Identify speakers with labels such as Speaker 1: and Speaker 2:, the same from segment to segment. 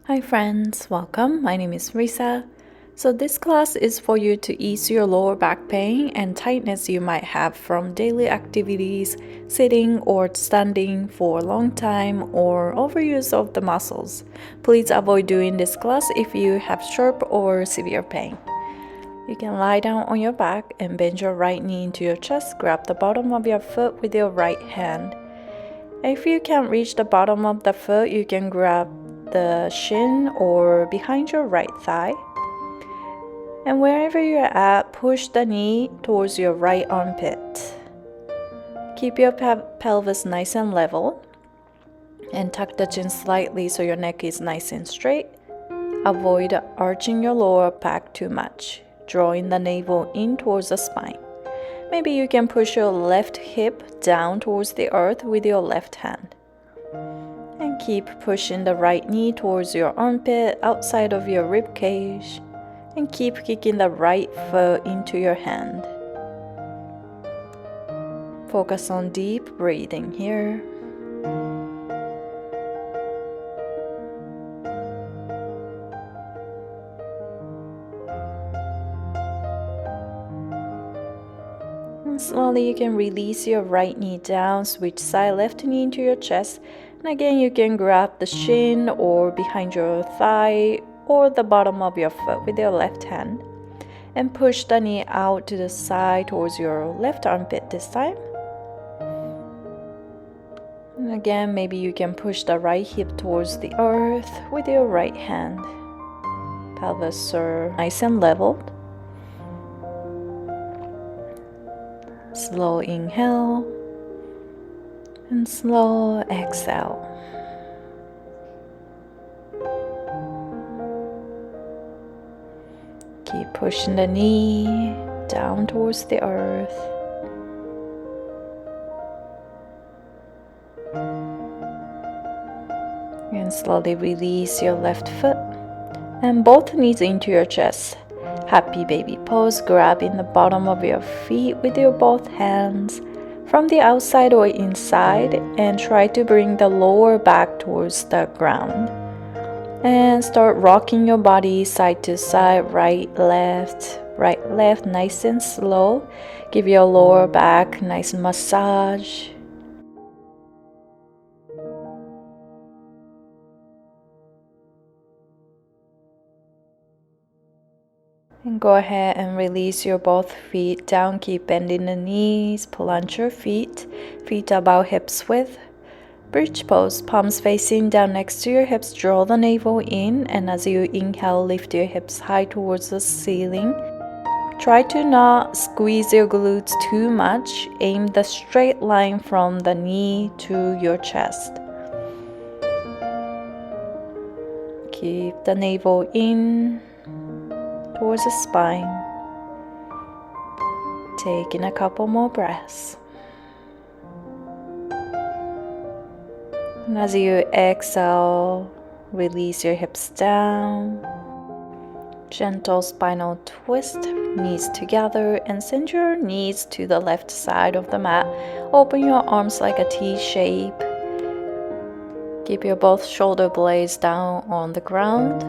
Speaker 1: Hi friends, welcome. My name is Risa. So this class is for you to ease your lower back pain and tightness you might have from daily activities, sitting or standing for a long time, or overuse of the muscles. Please avoid doing this class if you have sharp or severe pain. You can lie down on your back and bend your right knee into your chest. Grab the bottom of your foot with your right hand. If you can't reach the bottom of the foot, you can grab the shin or behind your right thigh. And wherever you're at, push the knee towards your right armpit. Keep your pelvis nice and level. And tuck the chin slightly so your neck is nice and straight. Avoid arching your lower back too much, drawing the navel in towards the spine. Maybe you can push your left hip down towards the earth with your left hand. And keep pushing the right knee towards your armpit outside of your rib cage. And keep kicking the right foot into your hand. Focus on deep breathing here. And slowly you can release your right knee down, switch side left knee into your chest. And again you can grab the shin or behind your thigh or the bottom of your foot with your left hand. And push the knee out to the side towards your left armpit this time. And again, maybe you can push the right hip towards the earth with your right hand. Pelvis are nice and leveled. Slow inhale and slow exhale. Keep pushing the knee down towards the earth. And slowly release your left foot and both knees into your chest. Happy baby pose, grabbing the bottom of your feet with your both hands from the outside or inside, and try to bring the lower back towards the ground. And start rocking your body side to side, right, left, nice and slow. Give your lower back nice massage. And go ahead and release your both feet down. Keep bending the knees. Plant your feet about hips width. Bridge pose, palms facing down next to your hips. Draw the navel in, and as you inhale, lift your hips high towards the ceiling. Try to not squeeze your glutes too much. Aim the straight line from the knee to your chest. Keep the navel in towards the spine. Taking a couple more breaths. And as you exhale, release your hips down. Gentle spinal twist, knees together, and send your knees to the left side of the mat. Open your arms like a T shape. Keep your both shoulder blades down on the ground.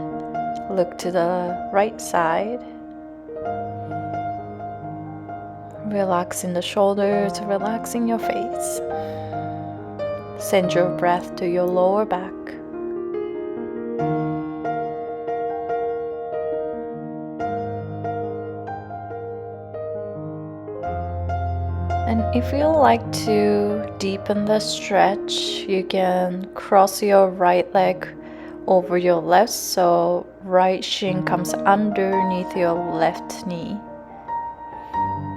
Speaker 1: Look to the right side. Relaxing the shoulders, relaxing your face. Send your breath to your lower back. And if you like to deepen the stretch, you can cross your right leg over your left, so right shin comes underneath your left knee.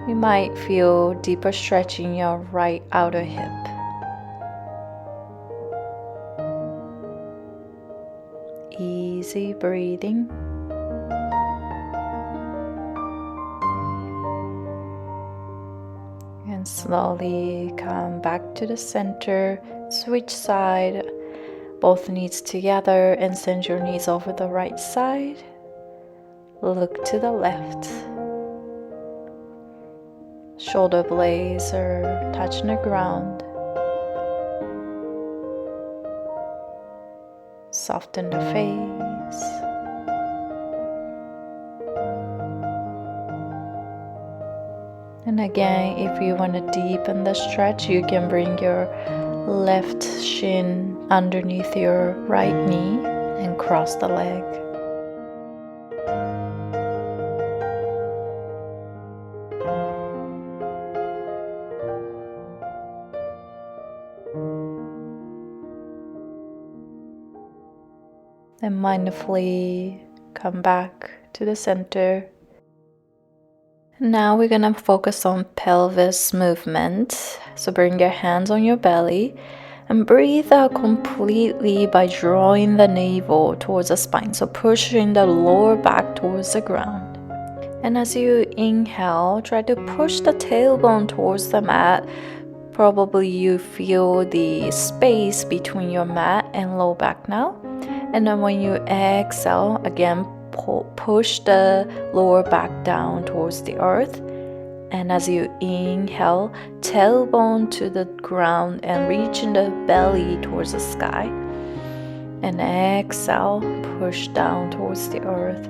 Speaker 1: You might feel deeper stretch in your right outer hip. Easy breathing. And slowly come back to the center. Switch side. Both knees together and send your knees over the right side. Look to the left. Shoulder blades are touching the ground. Soften the face. And again, if you want to deepen the stretch, you can bring your left shin underneath your right knee and cross the leg. And mindfully come back to the center. Now we're gonna focus on pelvis movement. So bring your hands on your belly and breathe out completely by drawing the navel towards the spine. So pushing the lower back towards the ground. And as you inhale, try to push the tailbone towards the mat. Probably you feel the space between your mat and low back now. And then when you exhale, again, push the lower back down towards the earth. And as you inhale, tailbone to the ground and reaching the belly towards the sky. And exhale, push down towards the earth.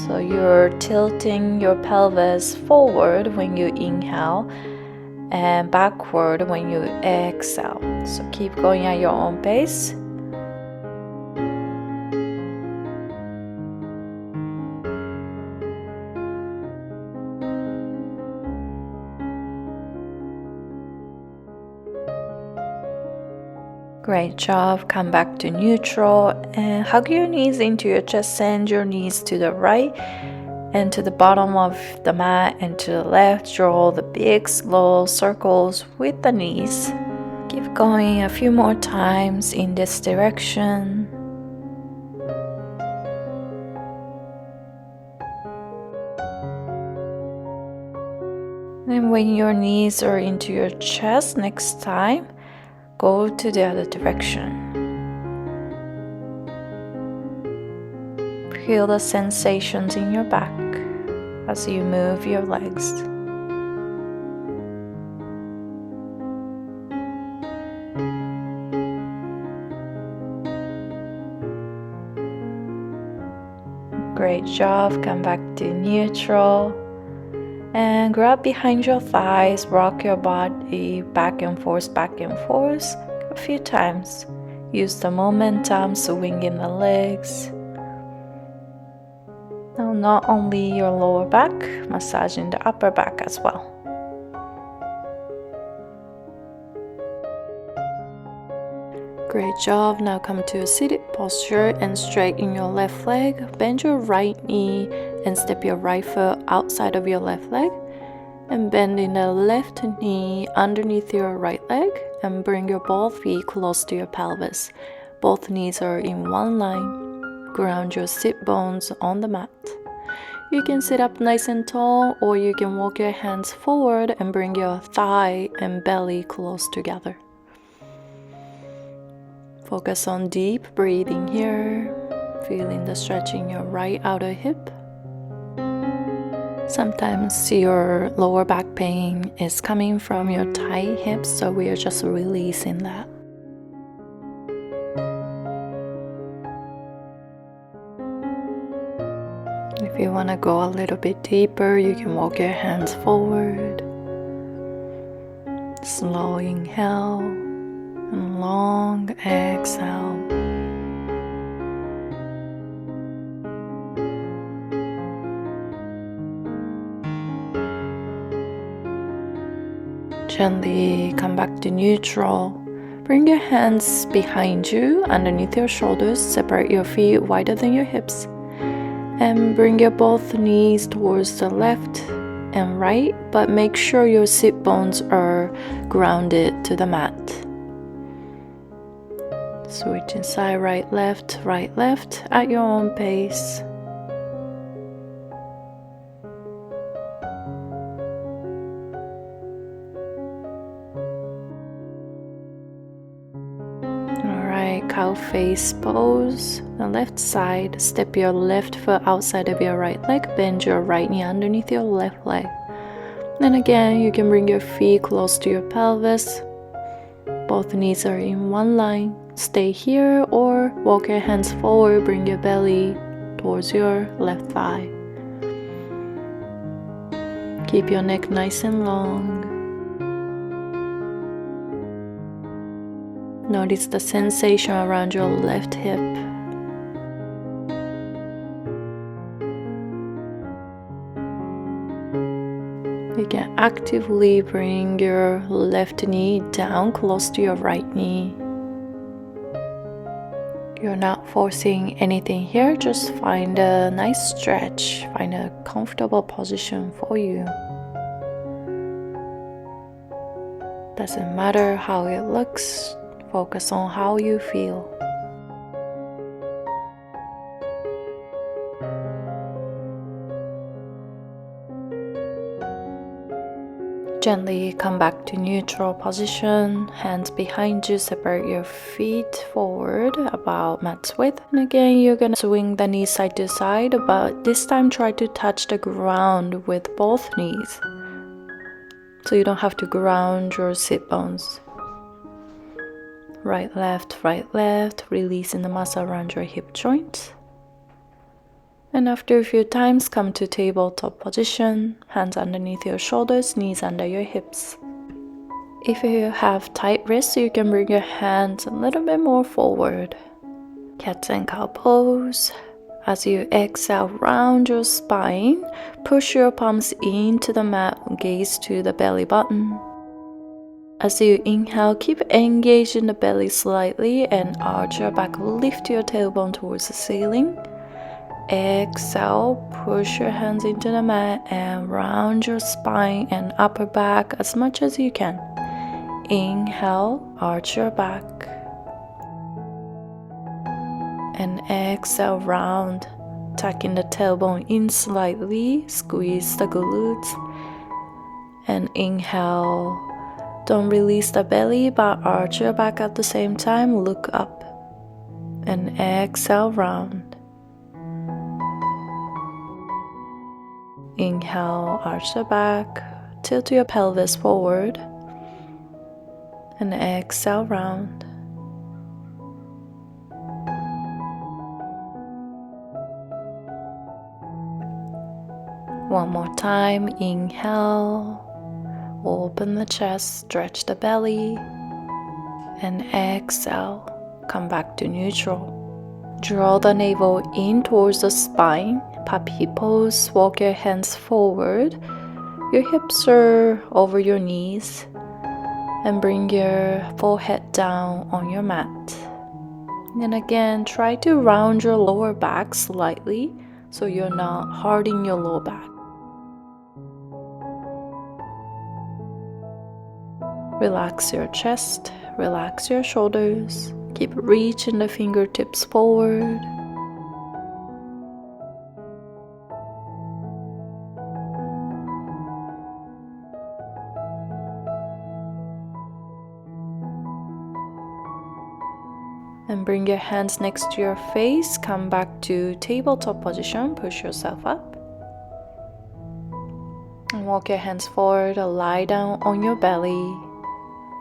Speaker 1: So you're tilting your pelvis forward when you inhale and backward when you exhale. So keep going at your own pace. Great job. Come back to neutral and hug your knees into your chest. Send your knees to the right and to the bottom of the mat and to the left. Draw the big slow circles with the knees. Keep going a few more times in this direction. And when your knees are into your chest next time, go to the other direction. Feel the sensations in your back as you move your legs. Great job. Come back to neutral. And grab behind your thighs, rock your body back and forth a few times. Use the momentum, swinging the legs. Now not only your lower back, massaging the upper back as well. Great job. Now come to a seated posture and straighten your left leg. Bend your right knee and step your right foot outside of your left leg. And bending the left knee underneath your right leg and bring your both feet close to your pelvis. Both knees are in one line. Ground your sit bones on the mat. You can sit up nice and tall, or you can walk your hands forward and bring your thigh and belly close together. Focus on deep breathing here, feeling the stretch in your right outer hip. Sometimes your lower back pain is coming from your tight hips, so we are just releasing that. If you want to go a little bit deeper, you can walk your hands forward. Slow inhale and long exhale. Gently come back to neutral. Bring your hands behind you, underneath your shoulders. Separate your feet wider than your hips. And bring your both knees towards the left and right, but make sure your sit bones are grounded to the mat. Switching side, right, left at your own pace. Alright, cow face pose. The left side, step your left foot outside of your right leg, bend your right knee underneath your left leg. Then again, you can bring your feet close to your pelvis. Both knees are in one line. Stay here or walk your hands forward, bring your belly towards your left thigh. Keep your neck nice and long. Notice the sensation around your left hip. You can actively bring your left knee down close to your right knee. You're not forcing anything here, just find a nice stretch, find a comfortable position for you. Doesn't matter how it looks, focus on how you feel. Gently come back to neutral position, hands behind you, separate your feet forward about mat's width. And again, you're gonna swing the knees side to side, but this time try to touch the ground with both knees. So you don't have to ground your sit bones. Right, left, releasing the muscle around your hip joint. And after a few times, come to tabletop position, hands underneath your shoulders, knees under your hips. If you have tight wrists, you can bring your hands a little bit more forward. Cat and cow pose. As you exhale, round your spine, push your palms into the mat, gaze to the belly button. As you inhale, keep engaging the belly slightly and arch your back, lift your tailbone towards the ceiling. Exhale, push your hands into the mat and round your spine and upper back as much as you can. Inhale, arch your back. And exhale, round, tucking the tailbone in slightly, squeeze the glutes. And inhale, don't release the belly but arch your back at the same time, look up. And exhale, round. Inhale, arch the back, tilt your pelvis forward, and exhale, round. One more time, inhale, open the chest, stretch the belly, and exhale, come back to neutral. Draw the navel in towards the spine, puppy pose, walk your hands forward, your hips are over your knees, and bring your forehead down on your mat. And again, try to round your lower back slightly so you're not hurting your lower back. Relax your chest, relax your shoulders. Keep reaching the fingertips forward. And bring your hands next to your face. Come back to tabletop position. Push yourself up. And walk your hands forward. Lie down on your belly.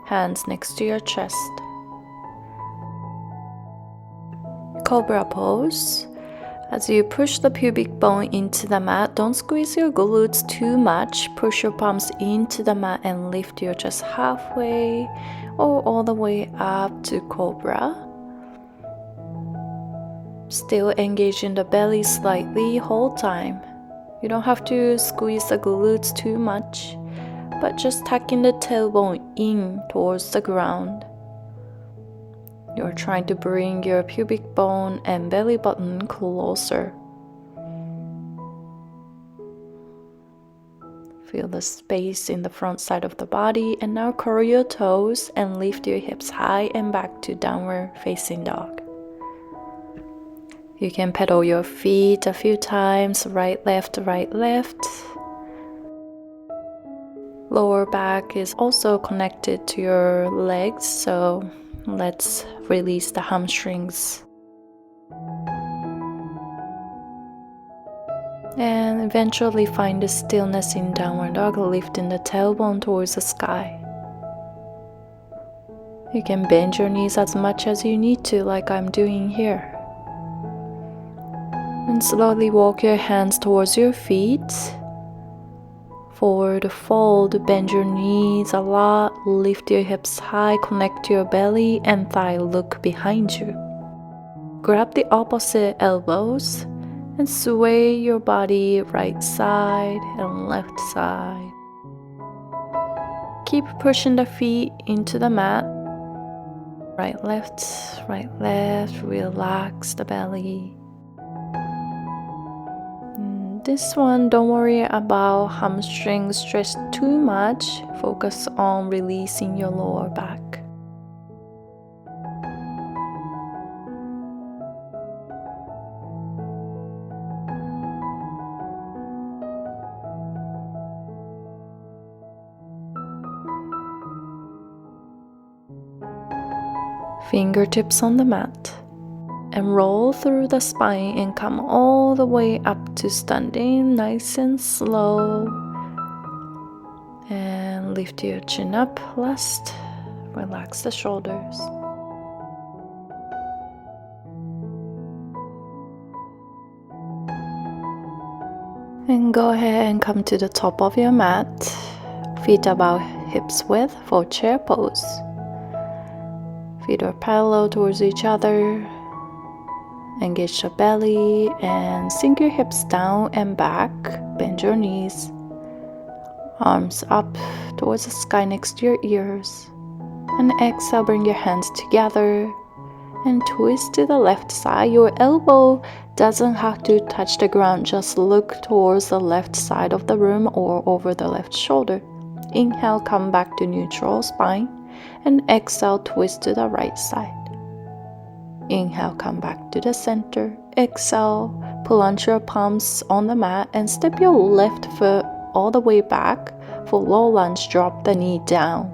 Speaker 1: Hands next to your chest. Cobra pose. As you push the pubic bone into the mat, don't squeeze your glutes too much. Push your palms into the mat and lift your chest halfway or all the way up to cobra. Still engaging the belly slightly whole time. You don't have to squeeze the glutes too much, but just tucking the tailbone in towards the ground. You're trying to bring your pubic bone and belly button closer. Feel the space in the front side of the body, and now curl your toes and lift your hips high and back to downward facing dog. You can pedal your feet a few times, right, left, right, left. Lower back is also connected to your legs, so let's release the hamstrings. And eventually find the stillness in downward dog, lifting the tailbone towards the sky. You can bend your knees as much as you need to, like I'm doing here. And slowly walk your hands towards your feet. Forward fold, bend your knees a lot, lift your hips high, connect to your belly and thigh, look behind you. Grab the opposite elbows and sway your body right side and left side. Keep pushing the feet into the mat. Right, left, relax the belly. This one, don't worry about hamstrings stretched too much. Focus on releasing your lower back. Fingertips on the mat. And roll through the spine and come all the way up to standing, nice and slow. And lift your chin up last. Relax the shoulders. And go ahead and come to the top of your mat. Feet about hips width for chair pose. Feet are parallel towards each other. Engage the belly and sink your hips down and back. Bend your knees. Arms up towards the sky next to your ears. And exhale, bring your hands together and twist to the left side. Your elbow doesn't have to touch the ground. Just look towards the left side of the room or over the left shoulder. Inhale, come back to neutral spine. And exhale, twist to the right side. Inhale, come back to the center. Exhale, plant your palms on the mat and step your left foot all the way back. For low lunge, drop the knee down.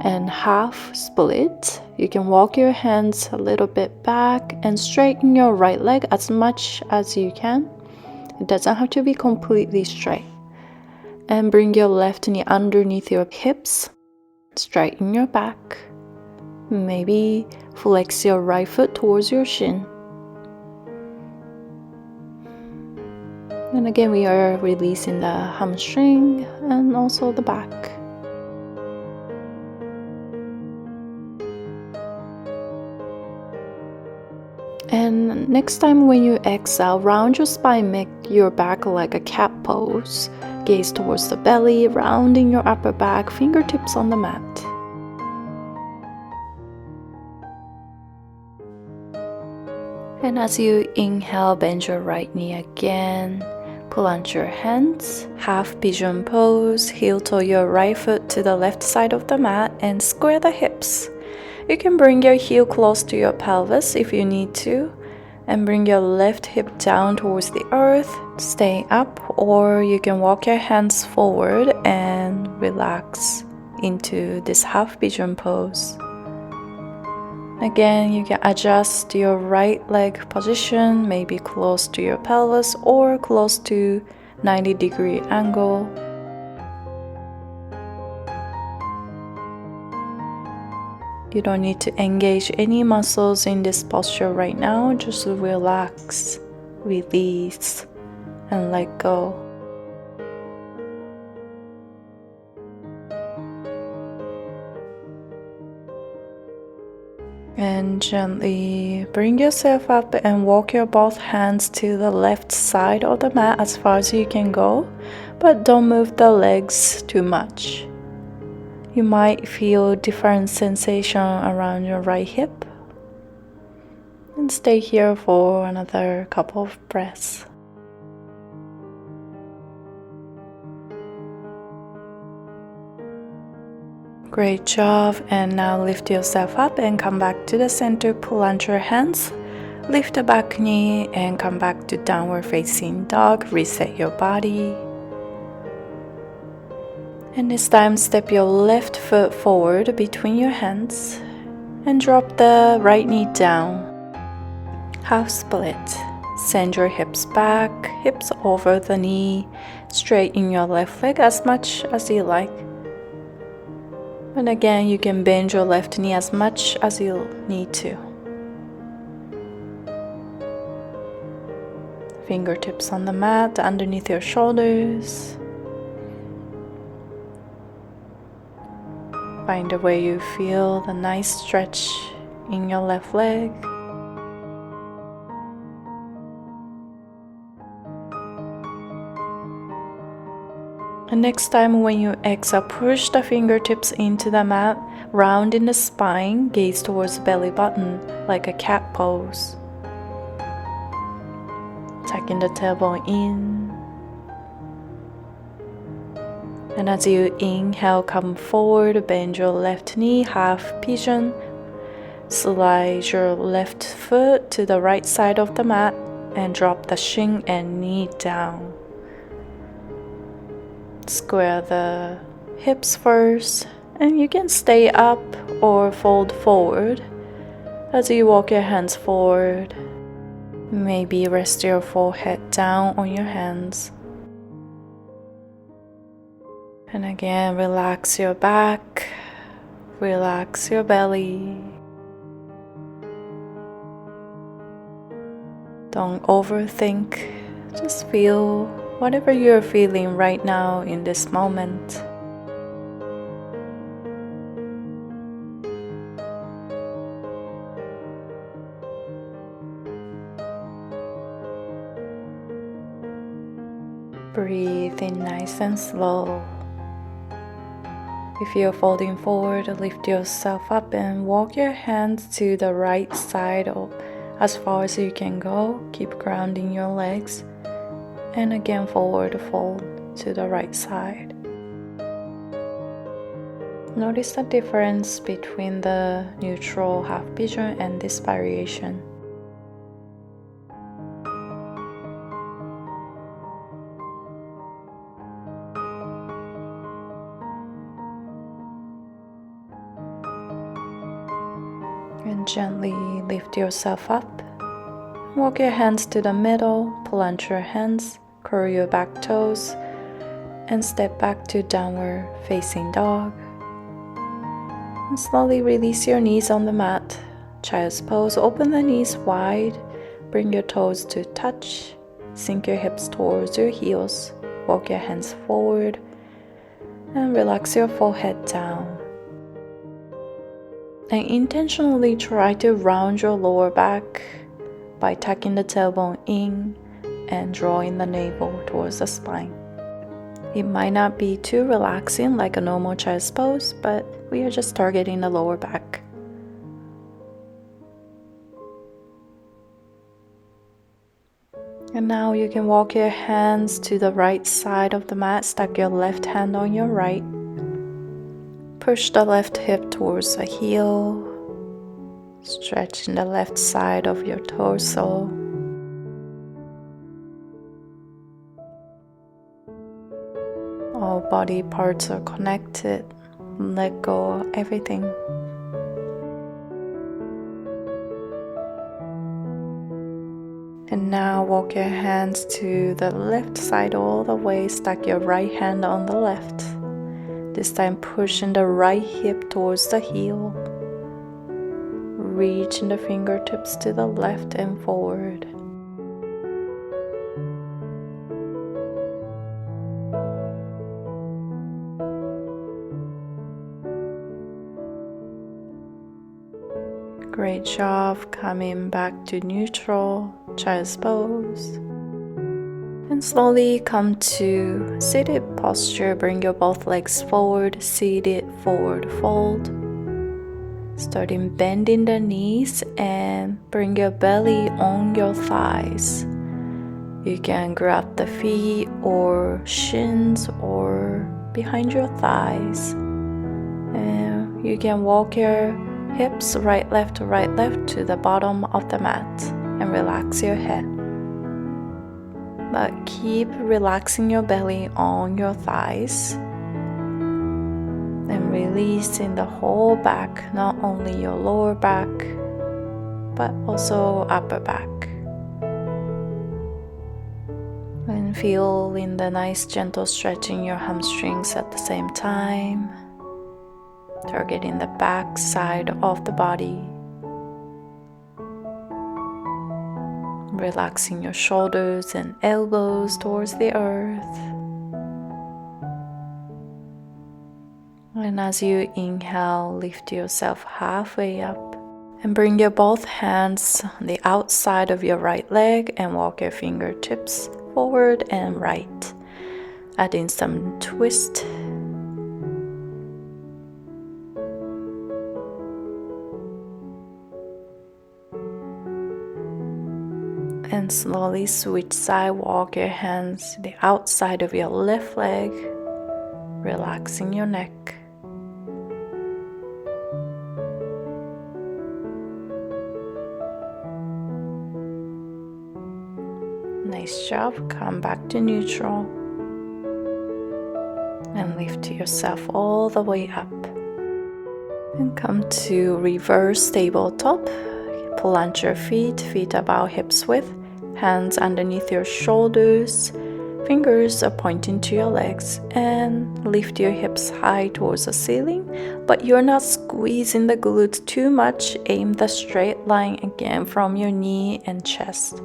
Speaker 1: And half split. You can walk your hands a little bit back and straighten your right leg as much as you can. It doesn't have to be completely straight. And bring your left knee underneath your hips. Straighten your back. Maybe flex your right foot towards your shin. And again, we are releasing the hamstring and also the back. And next time when you exhale, round your spine, make your back like a cat pose. Gaze towards the belly, rounding your upper back, fingertips on the mat. And as you inhale, bend your right knee again. Plant your hands, half pigeon pose, heel toe your right foot to the left side of the mat and square the hips. You can bring your heel close to your pelvis if you need to, and bring your left hip down towards the earth. Stay up, or you can walk your hands forward and relax into this half pigeon pose. Again, you can adjust your right leg position, maybe close to your pelvis or close to 90-degree angle. You don't need to engage any muscles in this posture right now. Just relax, release, and let go. And gently bring yourself up and walk your both hands to the left side of the mat as far as you can go, but don't move the legs too much. You might feel different sensation around your right hip. And stay here for another couple of breaths. Great job, and now lift yourself up and come back to the center. Plant your hands, lift the back knee and come back to downward facing dog. Reset your body. And this time step your left foot forward between your hands and drop the right knee down. Half split. Send your hips back, hips over the knee. Straighten your left leg as much as you like. And again, you can bend your left knee as much as you need to. Fingertips on the mat underneath your shoulders. Find a way you feel the nice stretch in your left leg. And next time when you exhale, push the fingertips into the mat, round in the spine, gaze towards belly button like a cat pose. Tucking the tailbone in. And as you inhale, come forward, bend your left knee, half pigeon. Slide your left foot to the right side of the mat and drop the shin and knee down. Square the hips first, and you can stay up or fold forward as you walk your hands forward. Maybe rest your forehead down on your hands. And again, relax your back, relax your belly. Don't overthink, just feel whatever you're feeling right now in this moment. Breathe in nice and slow. If you're folding forward, lift yourself up and walk your hands to the right side as far as you can go. Keep grounding your legs. And again, forward fold to the right side. Notice the difference between the neutral half pigeon and this variation. And gently lift yourself up. Walk your hands to the middle, plant your hands, curl your back toes, and step back to downward facing dog. And slowly release your knees on the mat. Child's pose, open the knees wide, bring your toes to touch, sink your hips towards your heels, walk your hands forward, and relax your forehead down. And intentionally try to round your lower back by tucking the tailbone in and drawing the navel towards the spine. It might not be too relaxing like a normal child's pose, but we are just targeting the lower back. And now you can walk your hands to the right side of the mat, stack your left hand on your right. Push the left hip towards the heel, stretching the left side of your torso. All body parts are connected. Let go of everything. And now walk your hands to the left side all the way, stack your right hand on the left. This time pushing the right hip towards the heel. Reaching the fingertips to the left and forward. Great job coming back to neutral, child's pose. And slowly come to seated posture. Bring your both legs forward, seated forward fold. Starting bending the knees and bring your belly on your thighs. You can grab the feet or shins or behind your thighs. And you can walk your hips right left to the bottom of the mat and relax your head. But keep relaxing your belly on your thighs and releasing the whole back, not only your lower back, but also upper back. And feeling the nice gentle stretching your hamstrings at the same time. targeting the back side of the body. Relaxing your shoulders and elbows towards the earth. And as you inhale, lift yourself halfway up and bring your both hands on the outside of your right leg and walk your fingertips forward and right, adding some twist. And slowly switch side, walk your hands to the outside of your left leg, relaxing your neck. Nice job. Come back to neutral and lift yourself all the way up. And come to reverse tabletop. Plant your feet about hips width, hands underneath your shoulders, fingers are pointing to your legs, and lift your hips high towards the ceiling, but you're not squeezing the glutes too much. Aim the straight line again from your knee and chest.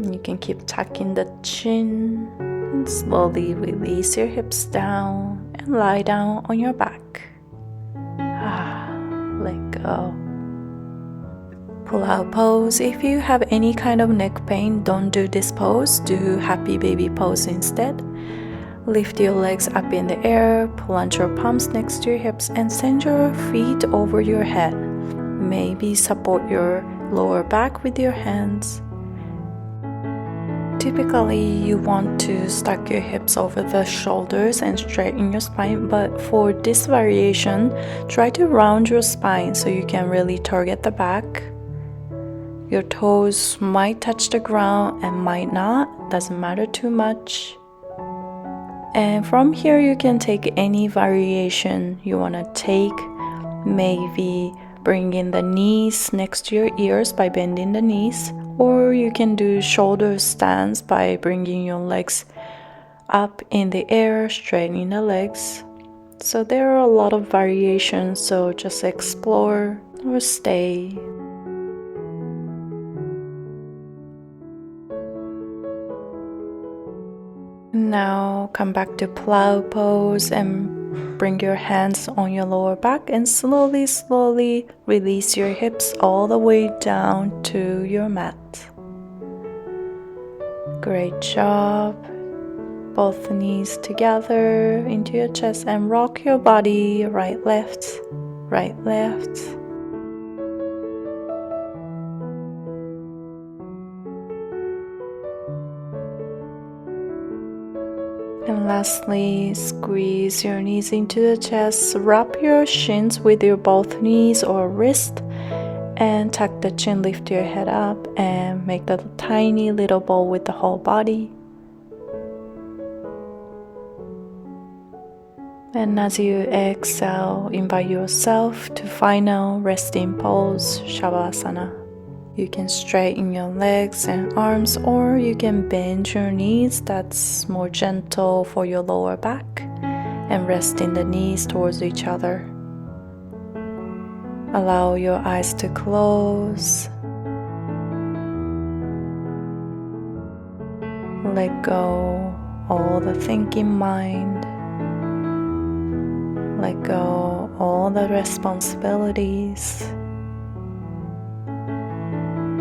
Speaker 1: You can keep tucking the chin and slowly release your hips down and lie down on your back. Let go. Pull out pose. If you have any kind of neck pain, don't do this pose. Do happy baby pose instead. Lift your legs up in the air, plant your palms next to your hips, and send your feet over your head. Maybe support your lower back with your hands. Typically, you want to stack your hips over the shoulders and straighten your spine, but for this variation, try to round your spine so you can really target the back. Your toes might touch the ground and might not, doesn't matter too much. And from here, you can take any variation you want to take. Maybe bring in the knees next to your ears by bending the knees. Or you can do shoulder stance by bringing your legs up in the air, straightening the legs. So there are a lot of variations, so just explore or stay. Now come back to plow pose and bring your hands on your lower back and slowly release your hips all the way down to your mat. Great job. Both knees together into your chest and rock your body right, left, right, left. And lastly, squeeze your knees into the chest, wrap your shins with your both knees or wrist, and tuck the chin, lift your head up, and make the tiny little bowl with the whole body. And as you exhale, invite yourself to final resting pose, Shavasana. You can straighten your legs and arms, or you can bend your knees. That's more gentle for your lower back, and resting the knees towards each other. Allow your eyes to close. Let go all the thinking mind. Let go all the responsibilities.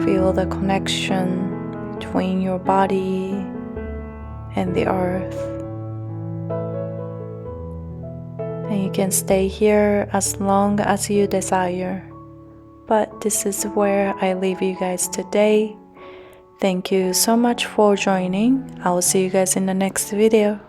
Speaker 1: Feel the connection between your body and the earth. And you can stay here as long as you desire. But this is where I leave you guys today. Thank you so much for joining. I will see you guys in the next video.